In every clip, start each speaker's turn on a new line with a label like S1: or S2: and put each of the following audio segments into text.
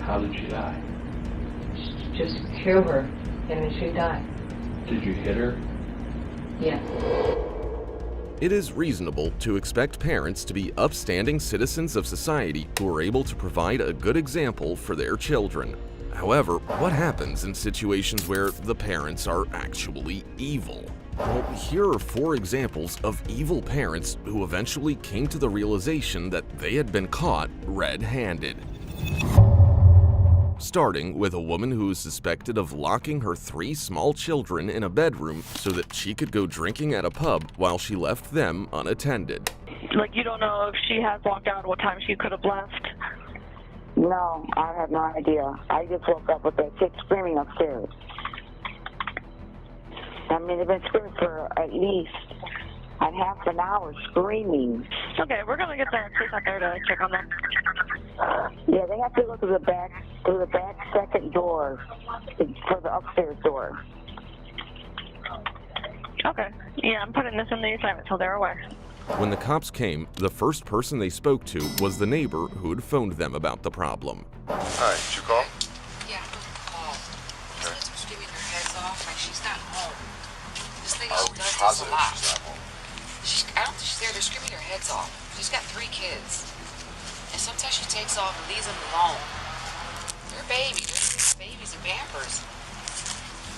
S1: How did she die?
S2: Just kill her, and then she died.
S1: Did you hit her?
S2: Yeah.
S3: It is reasonable to expect parents to be upstanding citizens of society who are able to provide a good example for their children. However, what happens in situations where the parents are actually evil? Well, here are 4 examples of evil parents who eventually came to the realization that they had been caught red-handed. Starting with a woman who is suspected of locking her 3 small children in a bedroom so that she could go drinking at a pub while she left them unattended.
S4: Like, you don't know if she has walked out, what time she could have left?
S5: No, I have no idea. I just woke up with that kid screaming upstairs. I mean, they've been screaming for at least a half an hour screaming.
S4: Okay, we're going to get the police out there to check on them.
S5: Yeah, they have to go through the back second door for the upstairs door.
S4: Okay. Yeah, I'm putting this in the assignment so they're aware.
S3: When the cops came, the first person they spoke to was the neighbor who had phoned them about the problem.
S6: Hi, did you call?
S7: Yeah, I called. These kids are screaming their heads off like she's not home. This lady,
S6: Are
S7: she
S6: we
S7: does this a
S6: positive
S7: lot.
S6: she's not home?
S7: I don't think she's there. They're screaming their heads off. She's got 3 kids. And sometimes she takes off and leaves them alone. They're babies. They're babies and Pampers.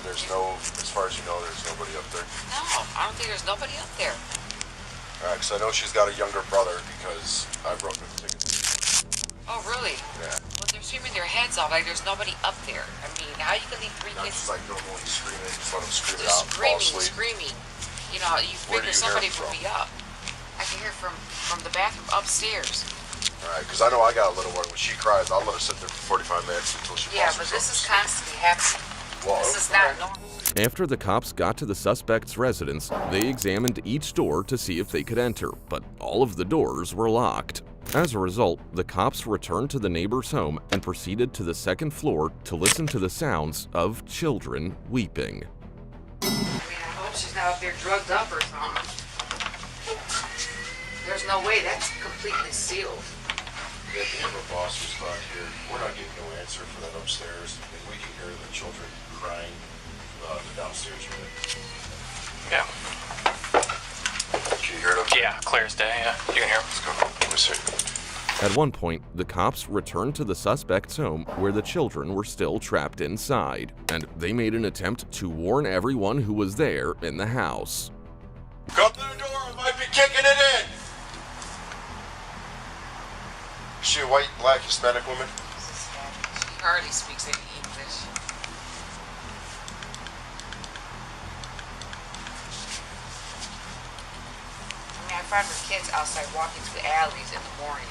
S6: There's no, as far as you know, there's nobody up there?
S7: No, I don't think there's nobody up there.
S6: All right, because I know she's got a younger brother because I wrote the ticket.
S7: Oh, really?
S6: Yeah.
S7: Well, they're screaming their heads off like there's nobody up there. I mean, how you can leave 3
S6: Not
S7: kids?
S6: just like normally screaming, just let them scream it
S7: Just
S6: out and fall asleep.
S7: screaming. You know, you
S6: Where do
S7: figure
S6: you hear
S7: somebody
S6: it
S7: would
S6: from?
S7: be up. I can hear from the bathroom upstairs.
S6: All right, because I know I got a little one. When she cries, I'll let her sit there for 45 minutes until she
S7: Yeah,
S6: falls
S7: but this is
S6: asleep.
S7: constantly happening.
S6: Well,
S7: This is not normal.
S3: After the cops got to the suspect's residence, they examined each door to see if they could enter, but all of the doors were locked. As a result, the cops returned to the neighbor's home and proceeded to the 2nd floor to listen to the sounds of children weeping.
S7: I mean, I hope she's not up there drugged up or something. There's no way. That's completely sealed.
S6: Yeah, the neighbor boss was not here. We're not getting no answer for that upstairs. I mean, we can hear the children crying the downstairs unit.
S8: Yeah.
S6: Can you hear them?
S8: Yeah, clear as day, yeah. You can hear him.
S6: Let's go. Let me see.
S3: At one point, the cops returned to the suspect's home where the children were still trapped inside, and they made an attempt to warn everyone who was there in the house.
S6: Come to the door, I might be kicking it in! Is she a white, black, Hispanic woman?
S7: She hardly speaks any English. I mean, I find her kids outside walking through the alleys in the morning.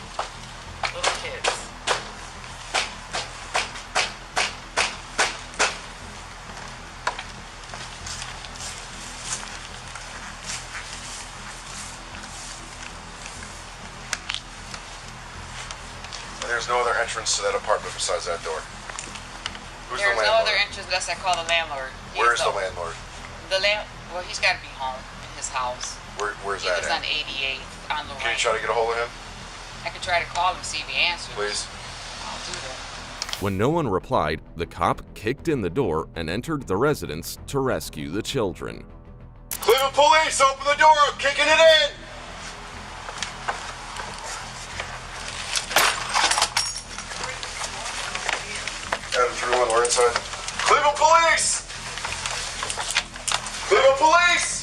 S7: Little kids.
S6: And there's no other entrance to that apartment besides that door. Who's
S7: There's
S6: the
S7: no
S6: landlord?
S7: other entrance unless I call the landlord.
S6: Where is the landlord?
S7: Well, he's got to be home in his house.
S6: Where's
S7: He
S6: that
S7: lives
S6: at?
S7: on 88 on the
S6: Can you try to get a hold of him,
S7: I can try to call him, see if he answers.
S6: please?
S7: I'll do that.
S3: When no one replied, the cop kicked in the door and entered the residence to rescue the children.
S6: Cleveland Police, open the door! I'm kicking it in! Adam 3-1, we're inside. Cleveland Police! Cleveland Police!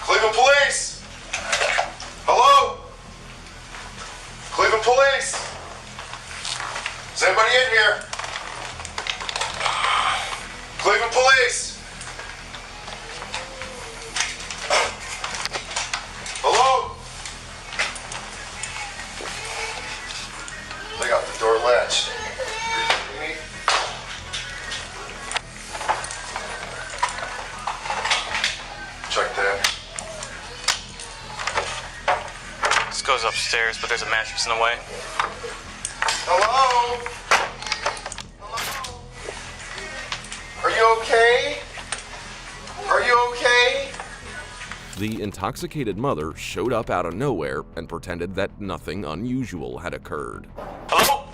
S6: Cleveland Police! Hello? Cleveland Police! Is anybody in here? Cleveland Police! Hello? They got the door latched. Check that.
S8: This goes upstairs, but there's a mattress in the way.
S6: Hello? Hello? Are you okay? Are you okay?
S3: The intoxicated mother showed up out of nowhere and pretended that nothing unusual had occurred.
S8: Hello?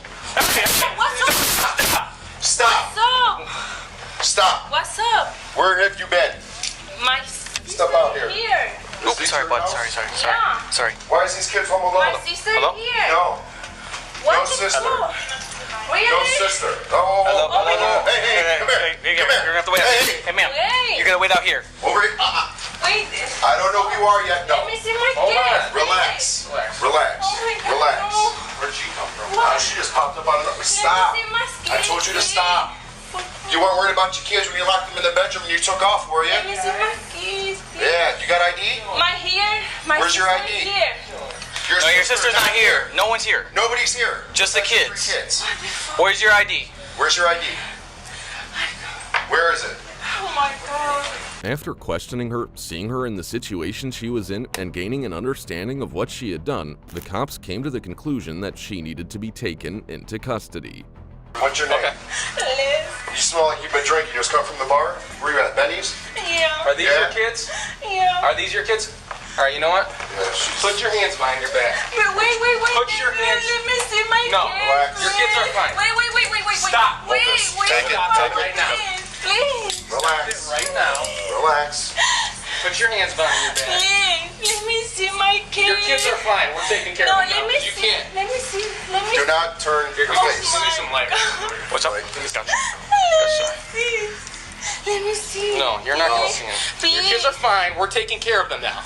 S6: Stop!
S7: What's up?
S6: Stop!
S7: What's up?
S6: Where have you been?
S7: My
S6: Step out here.
S7: here.
S8: Oh, sorry, bud. Sorry.
S7: Yeah.
S8: Sorry.
S6: Why is these kids home alone?
S7: My sister
S8: Hello?
S7: here.
S6: No.
S7: What
S6: No
S7: the
S6: sister.
S7: fuck? Where
S6: No
S7: are you?
S6: sister. Oh,
S8: Hello?
S6: oh, oh, hey, come here.
S8: Hey,
S6: Come here.
S8: you're gonna have to wait out
S6: Hey,
S8: here. Hey, ma'am.
S7: Wait.
S8: You're gonna wait out here.
S6: Over here.
S7: Wait.
S6: I don't know who you are yet. No.
S7: Let me see my
S6: Hold on.
S7: kids.
S6: Relax.
S8: Relax.
S6: Relax.
S7: Oh my God,
S6: Relax.
S7: no.
S6: Where'd she come from?
S7: What?
S6: She just popped up out of the... Stop.
S7: Let me see my
S6: I
S7: kids,
S6: told you to
S7: please.
S6: stop. You weren't worried about your kids when you locked them in the bedroom and you took off, were you?
S7: Let me see my kids. Please.
S6: Yeah. You got ID?
S7: My here. My
S6: Where's your
S7: sister
S6: ID?
S7: Here.
S8: No, your sister's not here. No one's here.
S6: Nobody's here.
S8: Just the
S6: Three
S8: kids.
S6: kids.
S8: Where's your ID?
S6: Where's your ID? Where is it?
S7: Oh my God.
S3: After questioning her, seeing her in the situation she was in, and gaining an understanding of what she had done, the cops came to the conclusion that she needed to be taken into custody.
S6: What's your name?
S8: Okay.
S7: Liz.
S6: You smell like you've been drinking. You just come from the bar? Where you at? Benny's?
S7: Yeah.
S8: Are these
S6: Yeah.
S8: your kids?
S7: Yeah.
S8: Are these your kids? All right, you know what?
S6: Yeah, she's...
S8: Put your hands behind your back.
S7: But wait.
S8: Put your hands-
S7: Let me see my
S8: No,
S7: kids.
S6: relax.
S8: Your kids are fine.
S7: Wait.
S8: Stop.
S7: Wait.
S6: Take it. Take it.
S8: right now.
S7: Please.
S6: Relax.
S8: Right now.
S6: Relax.
S8: Put your hands behind your back.
S7: Please. Let me see my kids.
S8: Your kids are fine. We're taking care
S7: No,
S8: of them
S7: let
S8: now.
S7: me
S8: You
S7: see.
S8: can't.
S7: Let me see. Let me
S6: Do
S7: see.
S6: not turn your
S8: Let
S6: face.
S8: me some light. What's up? Let me stop.
S7: Please. Let me see.
S8: No, you're not gonna see them. Your kids are fine. We're taking care of them now.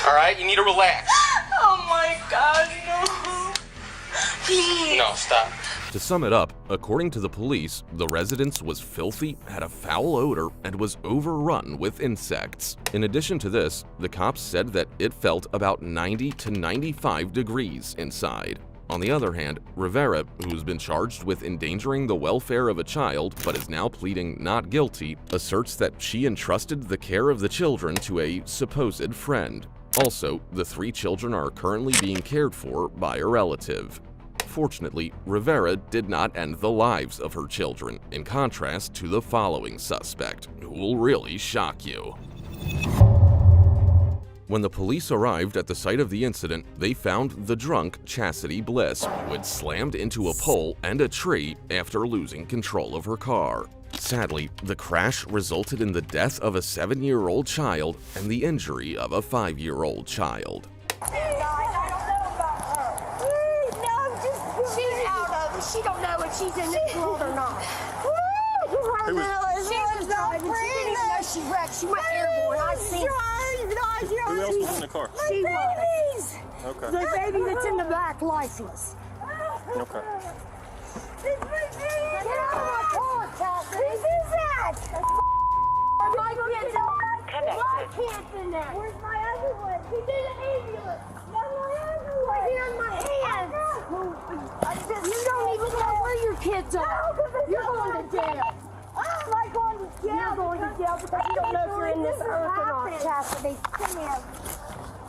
S8: All right? You need to relax.
S7: Oh my God, no. Please.
S8: No, stop.
S3: To sum it up, according to the police, the residence was filthy, had a foul odor, and was overrun with insects. In addition to this, the cops said that it felt about 90 to 95 degrees inside. On the other hand, Rivera, who's been charged with endangering the welfare of a child but is now pleading not guilty, asserts that she entrusted the care of the children to a supposed friend. Also, the 3 children are currently being cared for by a relative. Fortunately, Rivera did not end the lives of her children, in contrast to the following suspect, who will really shock you. When the police arrived at the site of the incident, they found the drunk Chastity Bliss, who had slammed into a pole and a tree after losing control of her car. Sadly, the crash resulted in the death of a 7-year-old child and the injury of a 5-year-old child.
S9: She don't know if she's in this world or not. She was driving. She didn't even know she wrecked. She went airborne. I seen her.
S10: Who else was in the car?
S9: She was.
S10: Okay.
S9: The baby that's in the back, lifeless.
S10: Okay.
S9: Get out of my car, Chelsea. Who is that? My kid's in there. Where's my other one? He's in the ambulance. No, my other one. Right here in my hands. You don't even know where your kids are. You're going to jail. Am I going to jail? You're going to jail because you don't know if you're in this earth or not, Chastity. Come here.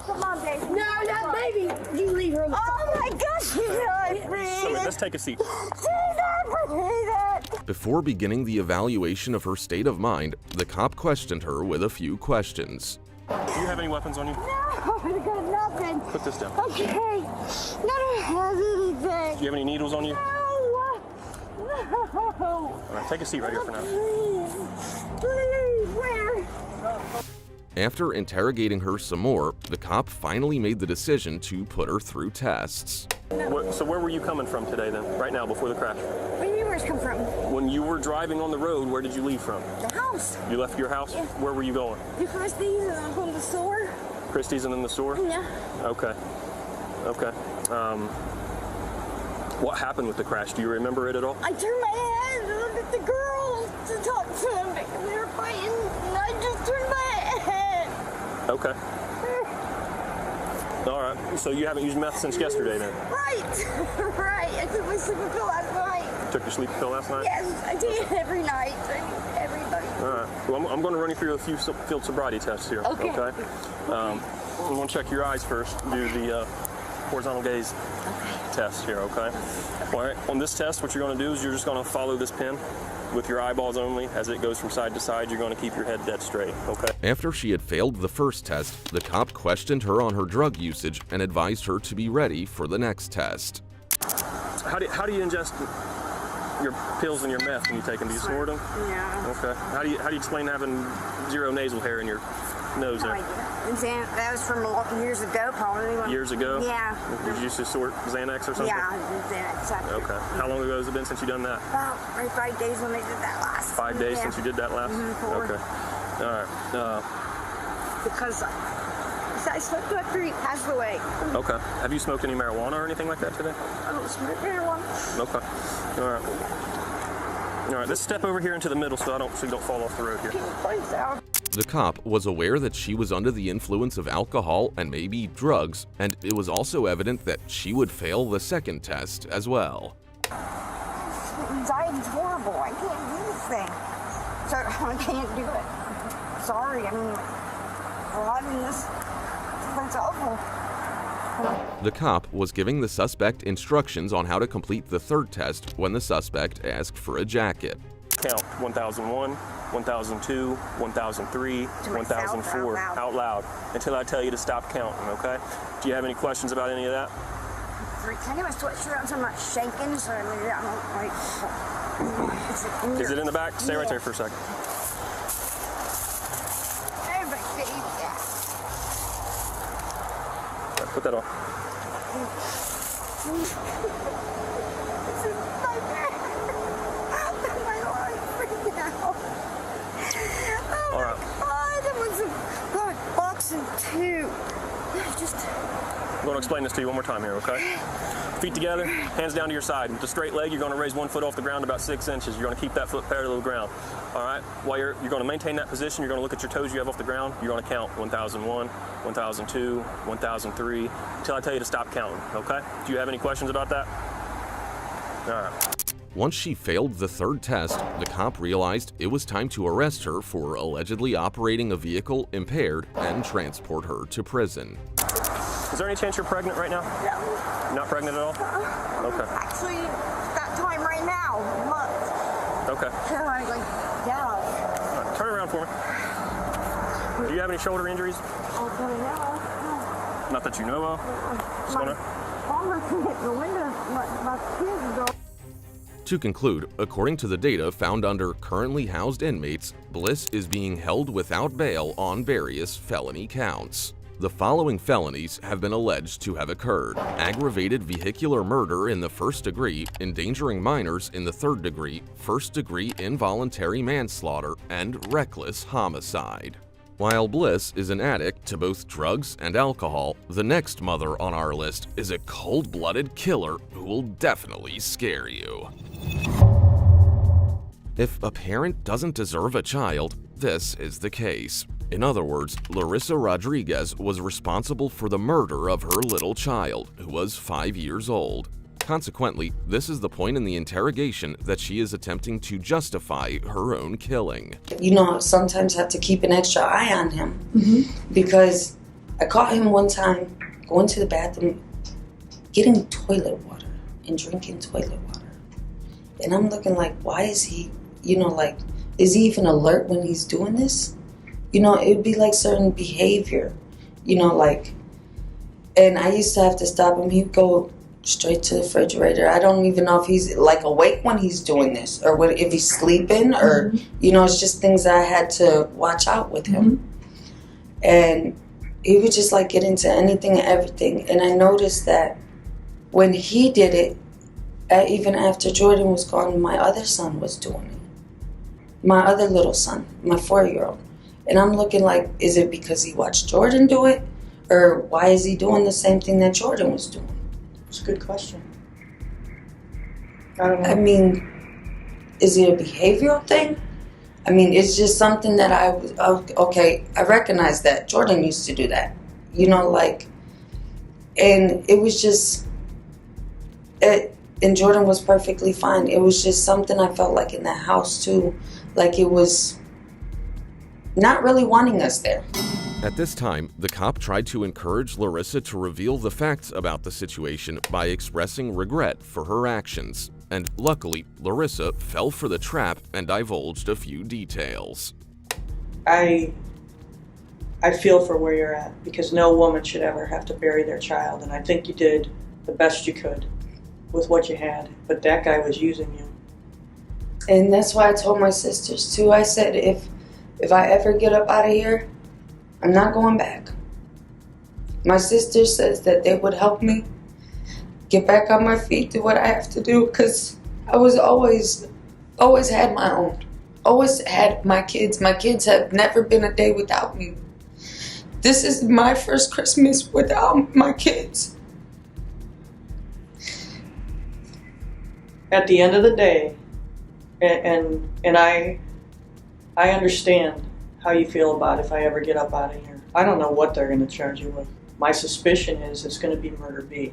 S9: Come on, baby. No, baby. You leave her alone. Oh my gosh, she's not free.
S10: Let's take a seat.
S9: She's not free.
S3: Before beginning the evaluation of her state of mind, the cop questioned her with a few questions.
S10: Do you have any weapons on you?
S9: No, I got nothing.
S10: Put this down.
S9: Okay. Not a hazard thing.
S10: Do you have any needles on you?
S9: No.
S10: All right, take a seat right here for now.
S9: Please, where?
S3: After interrogating her some more, the cop finally made the decision to put her through tests.
S10: So where were you coming from today then, right now, before the crash?
S9: Where do you yours come from?
S10: When you were driving on the road, where did you leave from?
S9: The house.
S10: You left your house?
S9: Yeah.
S10: Where were you going?
S9: To Christie's and I'm going to the store.
S10: Christie's and then the store?
S9: Yeah.
S10: Okay. Okay. What happened with the crash? Do you remember it at all?
S9: I turned my head to look at the girls to talk to them because they were fighting, and I just turned my head.
S10: Okay. All right. So you haven't used meth since yesterday then?
S9: Right. Right. I took my sleeping pill last night.
S10: Took your sleeping pill last night?
S9: Yes, I take it every night. Everybody.
S10: All right. Well, I'm going to run you through a few field sobriety tests here.
S9: Okay.
S10: I'm going to check your eyes first. Do the horizontal gaze test here, okay? All right. On this test, what you're going to do is you're just going to follow this pin with your eyeballs only. As it goes from side to side, you're going to keep your head dead straight, okay?
S3: After she had failed the first test, the cop questioned her on her drug usage and advised her to be ready for the next test.
S10: How do you ingest your pills and your meth when you take them? Do you snort them?
S9: Yeah.
S10: Okay. How do you explain having 0 nasal hair in your nose there?
S9: That was from years ago, probably.
S10: Years ago?
S9: Yeah.
S10: Did you used to snort Xanax or something?
S9: Yeah, Xanax.
S10: Okay. How long ago has it been since you done that?
S9: About 5 days when they did that last.
S10: 5 days since you did that last? Okay. All right.
S9: Because I smoked after he passed away.
S10: Okay. Have you smoked any marijuana or anything like that today?
S9: I don't smoke marijuana.
S10: Okay. All right. All right. Let's step over here into the middle so you don't fall off the road here.
S3: The cop was aware that she was under the influence of alcohol and maybe drugs, and it was also evident that she would fail the second test as well.
S9: Anxiety's horrible. I can't do this thing. So I can't do it. Sorry. I mean, driving this, it's awful.
S3: The cop was giving the suspect instructions on how to complete the third test when the suspect asked for a jacket.
S10: Count 1001, 1002, 1003, 1004 out loud until I tell you to stop counting, okay? Do you have any questions about any of that?
S9: Can I get my sweatshirt on so I'm not shaking? So I don't like.
S10: Is it in the back? Stay right there for a second. Right, put that on. All right. I'm going to explain this to you one more time here, okay? Feet together, hands down to your side. With a straight leg, you're going to raise 1 foot off the ground about 6 inches. You're going to keep that foot parallel to the ground. All right? While you're going to maintain that position, you're going to look at your toes you have off the ground. You're going to count 1001, 1002, 1003, until I tell you to stop counting, okay? Do you have any questions about that? All right.
S3: Once she failed the third test, the cop realized it was time to arrest her for allegedly operating a vehicle impaired and transport her to prison.
S10: Is there any chance you're pregnant right now?
S9: No.
S10: You're not pregnant at all? Okay.
S9: Actually, that time right now, months.
S10: Okay.
S9: Yeah.
S10: All right, turn around for me. Do you have any shoulder injuries?
S9: No.
S10: Not that you know of? Just gonna...
S9: My kids go.
S3: To conclude, according to the data found under currently housed inmates, Bliss is being held without bail on various felony counts. The following felonies have been alleged to have occurred: aggravated vehicular murder in the first degree, endangering minors in the third degree, first degree involuntary manslaughter, and reckless homicide. While Bliss is an addict to both drugs and alcohol, the next mother on our list is a cold-blooded killer who will definitely scare you. If a parent doesn't deserve a child, this is the case. In other words, Larissa Rodriguez was responsible for the murder of her little child, who was 5 years old. Consequently, this is the point in the interrogation that she is attempting to justify her own killing.
S11: You know, sometimes I have to keep an extra eye on him because I caught him one time going to the bathroom, getting toilet water and drinking toilet water. And I'm looking like, why is he, is he even alert when he's doing this? It'd be like certain behavior, and I used to have to stop him. He'd go straight to the refrigerator. I don't even know if he's awake when he's doing this or if he's sleeping or, it's just things that I had to watch out with him. And he would just get into anything and everything. And I noticed that when he did it, even after Jordan was gone, my other son was doing it. My other little son, my 4-year-old. And I'm looking is it because he watched Jordan do it? Or why is he doing the same thing that Jordan was doing?
S2: It's a good question. I don't know.
S11: I mean, is it a behavioral thing? I mean, it's just something that I recognize that Jordan used to do that. And it was just, and Jordan was perfectly fine. It was just something I felt in the house too. It was not really wanting us there.
S3: At this time, the cop tried to encourage Larissa to reveal the facts about the situation by expressing regret for her actions. and luckily, Larissa fell for the trap and divulged a few details.
S12: I feel for where you're at, because no woman should ever have to bury their child, and I think you did the best you could with what you had, but that guy was using you.
S11: And that's why I told my sisters too. I said, if I ever get up out of here, I'm not going back. My sister says that they would help me get back on my feet, do what I have to do, because I was always had my own. Always had my kids. My kids have never been a day without me. This is my first Christmas without my kids.
S12: At the end of the day, and I understand how you feel about if I ever get up out of here. I don't know what they're going to charge you with. My suspicion is it's going to be murder B.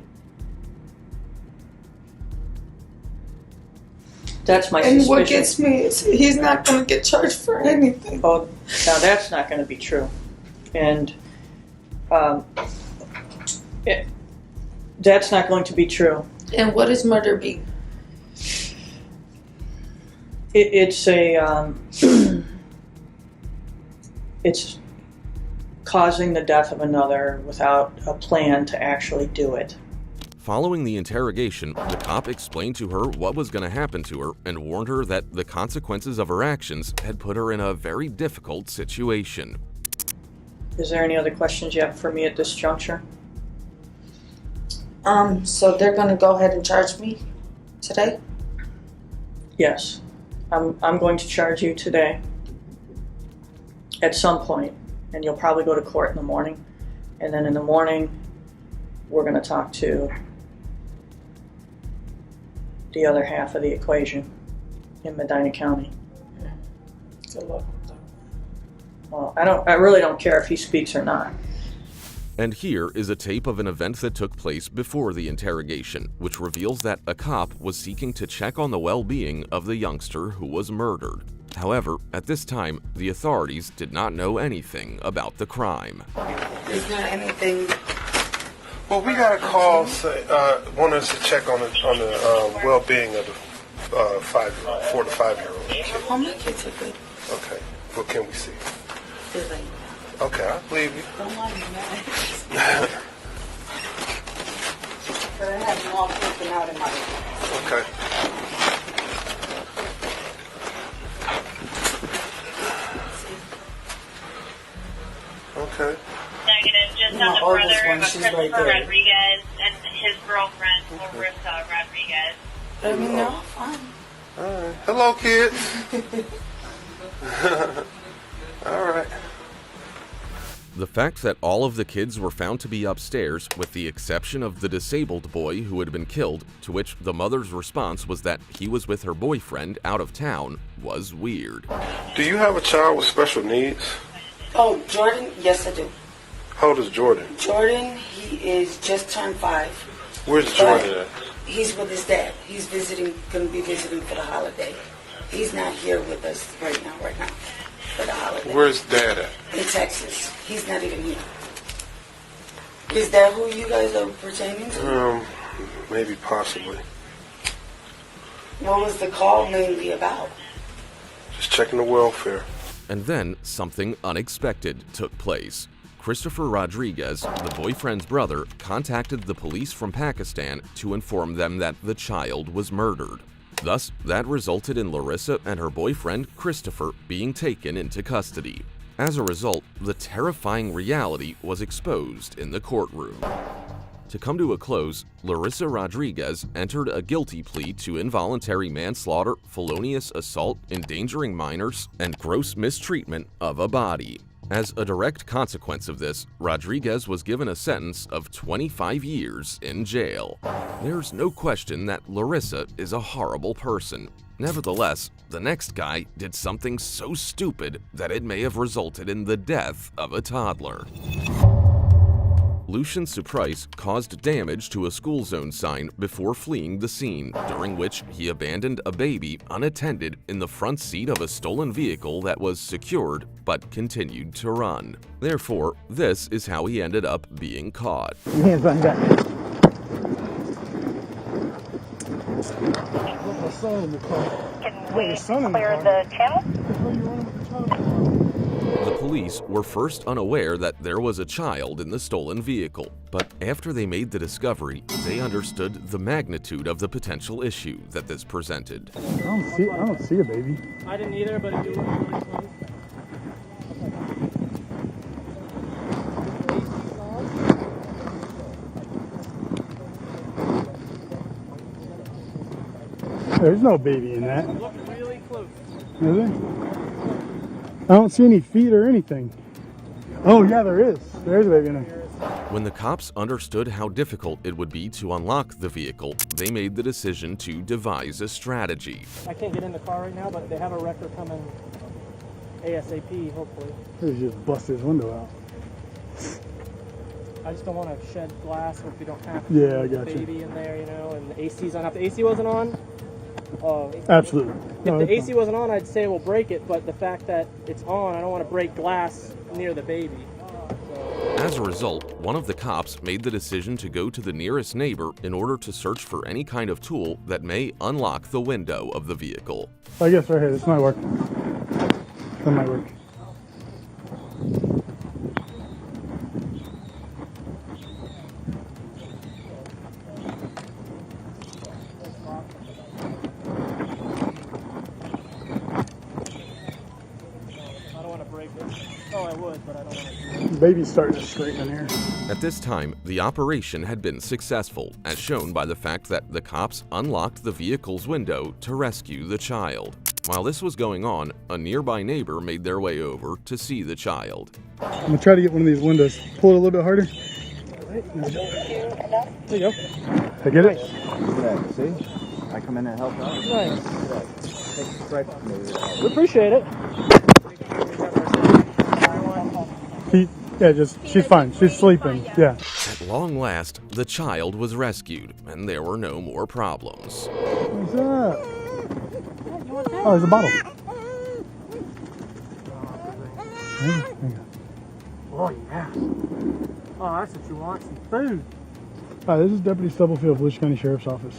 S12: That's my suspicion.
S11: And what gets me is he's not going to get charged for anything.
S12: Oh, now that's not going to be true. And that's not going to be true.
S11: And what is murder B?
S12: It's it's causing the death of another without a plan to actually do it.
S3: Following the interrogation, the cop explained to her what was going to happen to her and warned her that the consequences of her actions had put her in a very difficult situation.
S12: Is there any other questions you have for me at this juncture?
S11: So they're going to go ahead and charge me today?
S12: Yes. I'm going to charge you today at some point, and you'll probably go to court in the morning, and then in the morning we're going to talk to the other half of the equation in Medina County.
S11: Good luck.
S12: Well, I really don't care if he speaks or not.
S3: And here is a tape of an event that took place before the interrogation, which reveals that a cop was seeking to check on the well-being of the youngster who was murdered. However, at this time, the authorities did not know anything about the crime.
S11: Is there anything?
S6: Well, we got a call wanting us to check on the well-being of the 4 to 5-year-old kid.
S11: How many kids are good?
S6: Okay. What can we see?
S11: There's like,
S6: Okay, I believe you.
S11: don't mind me, man. But I have them all taken out in my room.
S6: Okay. Okay.
S13: Negative, just
S11: My
S13: on the
S11: oldest
S13: brother
S11: one,
S13: of
S11: she's right
S13: Christopher
S11: there.
S13: Rodriguez and his girlfriend, Larissa Rodriguez.
S11: Let me know. Fine.
S6: All right. Hello, kids. All right.
S3: The fact that all of the kids were found to be upstairs, with the exception of the disabled boy who had been killed, to which the mother's response was that he was with her boyfriend out of town, was weird.
S6: Do you have a child with special needs?
S11: Oh, Jordan? Yes, I do.
S6: How old is Jordan?
S11: Jordan, he is just turned 5.
S6: Where's Jordan at?
S11: He's with his dad. He's going to be visiting for the holiday. He's not here with us right now, for the holiday.
S6: Where's Dad at?
S11: In Texas. He's not even here. Is that who you guys are pertaining to?
S6: Maybe, possibly.
S11: What was the call mainly about?
S6: Just checking the welfare.
S3: And then something unexpected took place. Christopher Rodriguez, the boyfriend's brother, contacted the police from Pakistan to inform them that the child was murdered. Thus, that resulted in Larissa and her boyfriend, Christopher, being taken into custody. As a result, the terrifying reality was exposed in the courtroom. To come to a close, Larissa Rodriguez entered a guilty plea to involuntary manslaughter, felonious assault, endangering minors, and gross mistreatment of a body. As a direct consequence of this, Rodriguez was given a sentence of 25 years in jail. There's no question that Larissa is a horrible person. Nevertheless, the next guy did something so stupid that it may have resulted in the death of a toddler. Lucian Surprise caused damage to a school zone sign before fleeing the scene, during which he abandoned a baby unattended in the front seat of a stolen vehicle that was secured but continued to run. Therefore, this is how he ended up being caught.
S9: My son in the car.
S13: Can
S9: Wait, your son in the
S13: clear
S9: car?
S13: the channel?
S9: Where you running with the child?
S3: The police were first unaware that there was a child in the stolen vehicle, but after they made the discovery, they understood the magnitude of the potential issue that this presented.
S9: I don't see a baby.
S14: I didn't either, but if you look really close.
S9: There's no baby in that.
S14: Look really close.
S9: Is there? I don't see any feet or anything. Oh yeah, there is. There's a baby in there.
S3: When the cops understood how difficult it would be to unlock the vehicle, they made the decision to devise a strategy.
S14: I can't get in the car right now, but they have a wrecker coming ASAP, hopefully.
S9: He just busted his window out.
S14: I just don't want to shed glass if we don't have to.
S9: Yeah, I
S14: With
S9: got
S14: the
S9: you.
S14: baby in there, you know, and the AC's on. If the AC wasn't on,
S9: Absolutely.
S14: If
S9: No,
S14: the
S9: that's
S14: AC
S9: fine.
S14: wasn't on, I'd say we'll break it, but the fact that it's on, I don't want to break glass near the baby.
S3: As a result, one of the cops made the decision to go to the nearest neighbor in order to search for any kind of tool that may unlock the window of the vehicle.
S9: I guess right here. This might work. That might work.
S14: I don't want to break it. Oh, I would, but I don't want to.
S9: Baby's starting to straighten in here.
S3: At this time, the operation had been successful, as shown by the fact that the cops unlocked the vehicle's window to rescue the child. While this was going on, a nearby neighbor made their way over to see the child.
S9: I'm gonna try to get one of these windows. Pull it a little bit harder.
S14: There you go.
S9: I get it?
S1: Yeah, see? I come in and help out.
S14: We appreciate it.
S9: She's fine. She's sleeping. Yeah.
S3: At long last, the child was rescued, and there were no more problems.
S9: What's that? Oh, there's a bottle.
S14: Oh, yeah. Oh, that's what you want, some food.
S9: Hi, this is Deputy Stubblefield, Volusia County Sheriff's Office.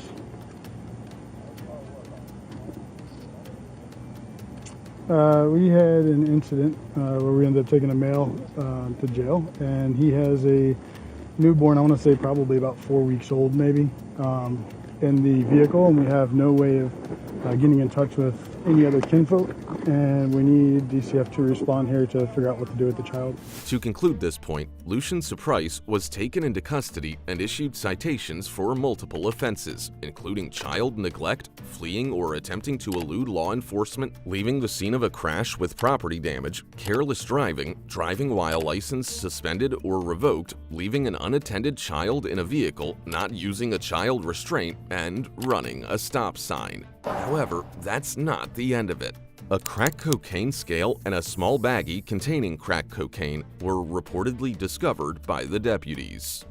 S9: We had an incident where we ended up taking a male to jail, and he has a newborn, I want to say probably about 4 weeks old maybe, in the vehicle, and we have no way of getting in touch with any other kinfolk, and we need DCF to respond here to figure out what to do with the child.
S3: To conclude this point, Lucian Surprise was taken into custody and issued citations for multiple offenses, including child neglect, fleeing or attempting to elude law enforcement, leaving the scene of a crash with property damage, careless driving, driving while license suspended or revoked, leaving an unattended child in a vehicle, not using a child restraint, and running a stop sign. However, that's not the end of it. A crack cocaine scale and a small baggie containing crack cocaine were reportedly discovered by the deputies.